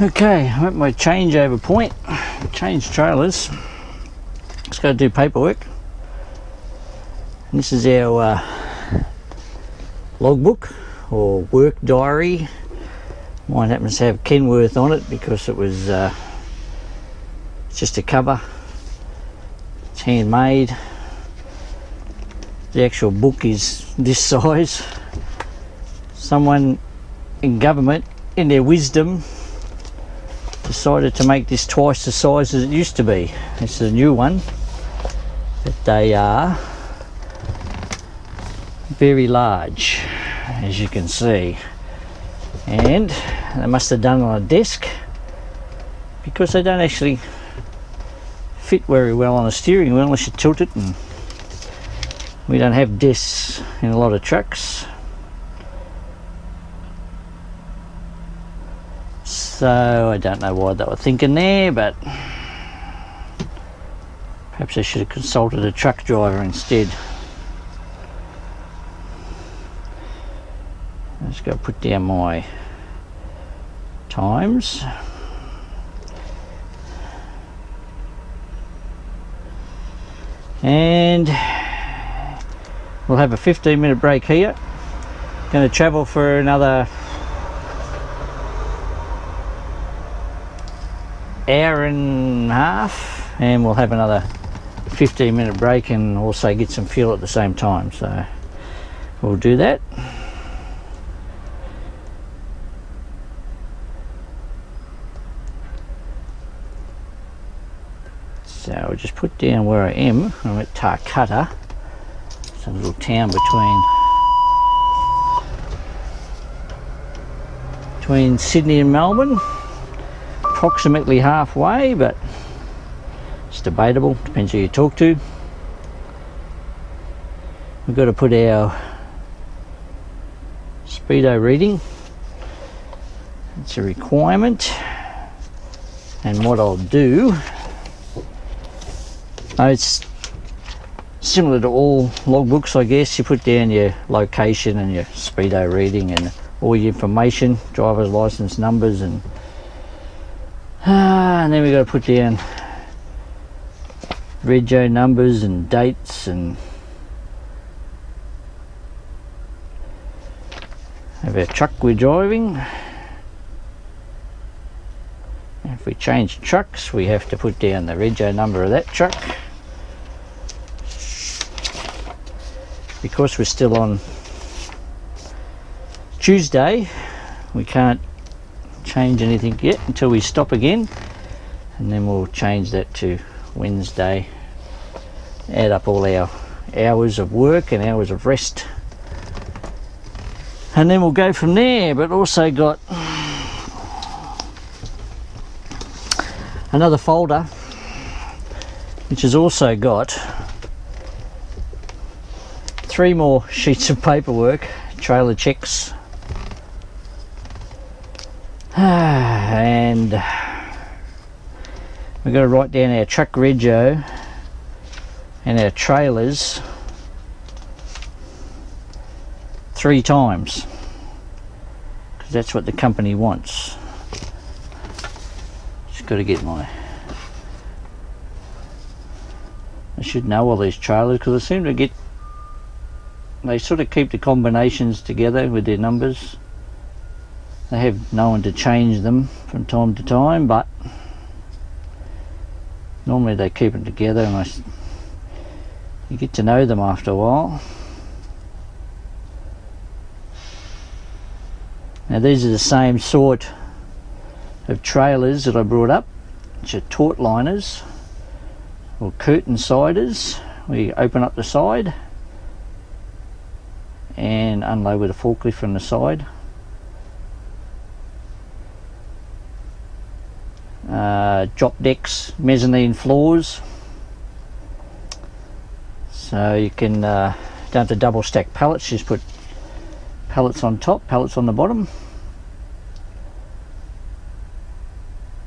Okay, I'm at my changeover point. Change trailers. Let's go do paperwork. This is our logbook or work diary. Mine happens to have Kenworth on it because it was it's just a cover. It's handmade. The actual book is this size. Someone in government, in their wisdom, decided to make this twice the size as it used to be. This is a new one, but they are very large, as you can see, and they must have done it on a desk because they don't actually fit very well on a steering wheel unless you tilt it, and we don't have desks in a lot of trucks. So I don't know why they were thinking there, but perhaps I should have consulted a truck driver instead. Let's go put down my times. And we'll have a 15-minute break here. Going to travel for another hour and a half, and we'll have another 15-minute break and also get some fuel at the same time, so we'll do that. So I'll just put down where I am. I'm at Tarcutta. It's a little town between Sydney and Melbourne. Approximately halfway, but it's debatable, depends who you talk to. We've got to put our speedo reading. It's a requirement, and what I'll do, it's similar to all logbooks, I guess. You put down your location and your speedo reading and all your information, driver's license numbers, and then we've got to put down rego numbers and dates, and have our truck we're driving. And if we change trucks, we have to put down the rego number of that truck. Because we're still on Tuesday, we can't change anything yet until we stop again, and then we'll change that to Wednesday, add up all our hours of work and hours of rest, and then we'll go from there. But also got another folder which has also got 3 more sheets of paperwork, trailer checks, and we've got to write down our truck rego and our trailers 3 times, because that's what the company wants. Just got to get I should know all these trailers, because I seem to get, they sort of keep the combinations together with their numbers. They have no one to change them from time to time, but normally they keep them together, and you get to know them after a while. Now these are the same sort of trailers that I brought up, which are taut liners or curtain siders. We open up the side and unload with a forklift from the side. Drop decks, mezzanine floors, so you can don't have to double stack pallets, just put pallets on top, pallets on the bottom.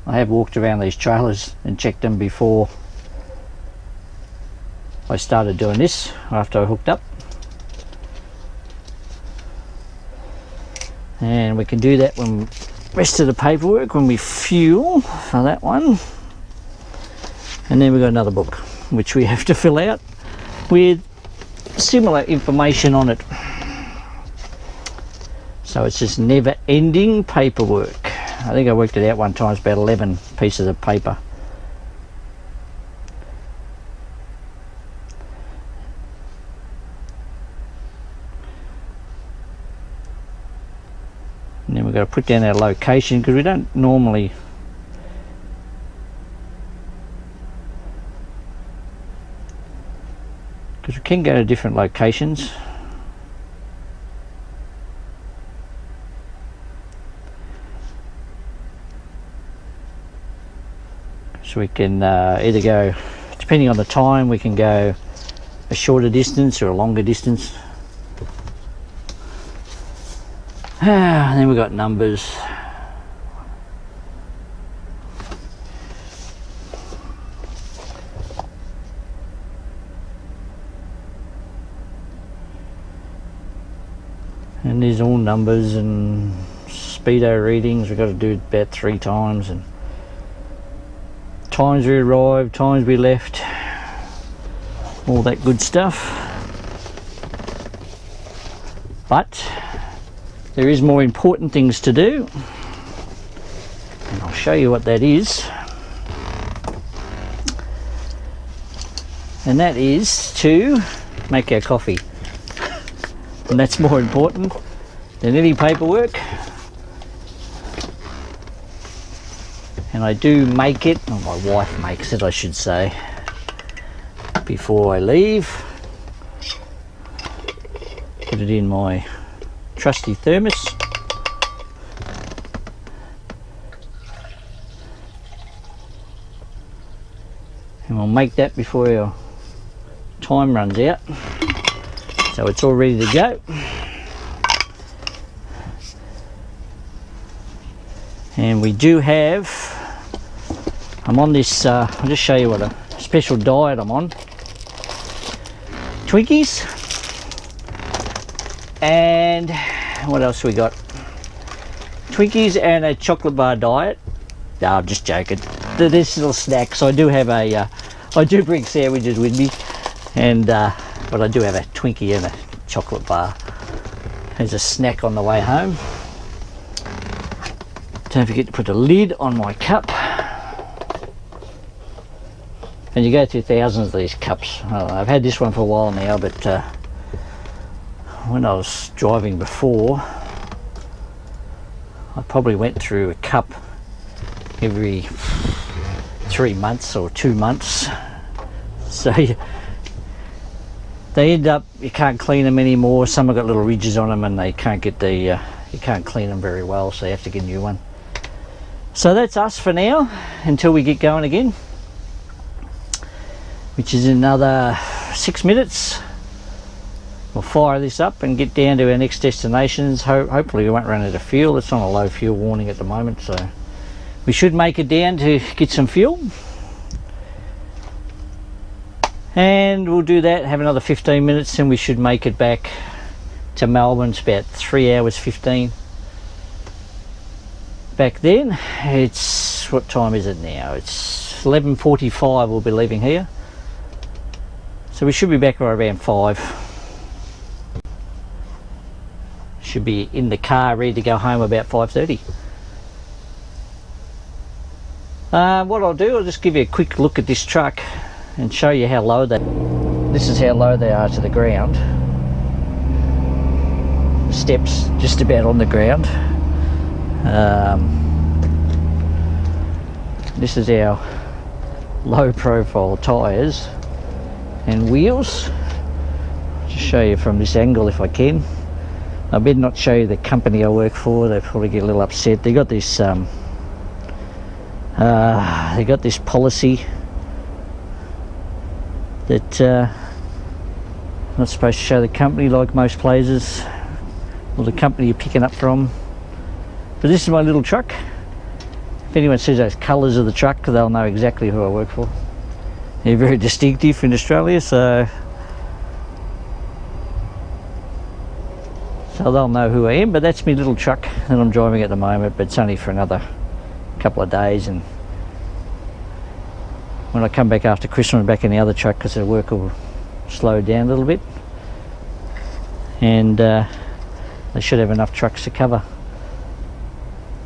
I have walked around these trailers and checked them before I started doing this, after I hooked up. And we can do that when rest of the paperwork when we fuel for that one. And then we've got another book which we have to fill out with similar information on it. So it's just never ending paperwork. I think I worked it out one time, it's about 11 pieces of paper. And then we've got to put down our location, because we don't normally we can go to different locations. So we can either go, depending on the time, we can go a shorter distance or a longer distance. And then we've got numbers. And there's all numbers and speedo readings. We've got to do it about 3 times, and times we arrived, times we left, all that good stuff. But there is more important things to do, and I'll show you what that is. And that is to make our coffee. And that's more important than any paperwork. And I do make it, or my wife makes it I should say, before I leave. Put it in my trusty thermos. And we'll make that before our time runs out. So it's all ready to go. And we do have, I'm on this, I'll just show you what a special diet I'm on. Twinkies. And what else we got? Twinkies and a chocolate bar diet. No, I'm just joking. This little snacks. I do have a, I do bring sandwiches with me, and but I do have a Twinkie and a chocolate bar as a snack on the way home. Don't forget to put a lid on my cup. And you go through thousands of these cups. I've had this one for a while now, but when I was driving before, I probably went through a cup every 3 months or 2 months. So they end up, you can't clean them anymore. Some have got little ridges on them, and they can't get the, you can't clean them very well, so you have to get a new one. So that's us for now, until we get going again, which is another 6 minutes. We'll fire this up and get down to our next destinations. Hopefully we won't run out of fuel. It's on a low fuel warning at the moment, so we should make it down to get some fuel. And we'll do that, have another 15 minutes, and we should make it back to Melbourne. It's about 3 hours 15. Back then, it's, what time is it now? It's 11:45. We'll be leaving here, so we should be back around 5. Should be in the car ready to go home about 5:30. What I'll do, I'll just give you a quick look at this truck and show you how low they, this is how low they are to the ground. The steps just about on the ground. This is our low profile tyres and wheels. Just show you from this angle if I can. I better not show you the company I work for, they probably get a little upset. They got this policy that I'm not supposed to show the company like most places, or the company you're picking up from. But this is my little truck. If anyone sees those colours of the truck, they'll know exactly who I work for. They're very distinctive in Australia, so so they'll know who I am. But that's my little truck that I'm driving at the moment, but it's only for another couple of days, and when I come back after Christmas I'm back in the other truck because the work will slow down a little bit, and they should have enough trucks to cover.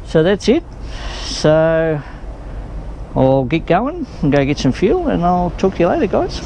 So that's it. So I'll get going and go get some fuel, and I'll talk to you later, guys.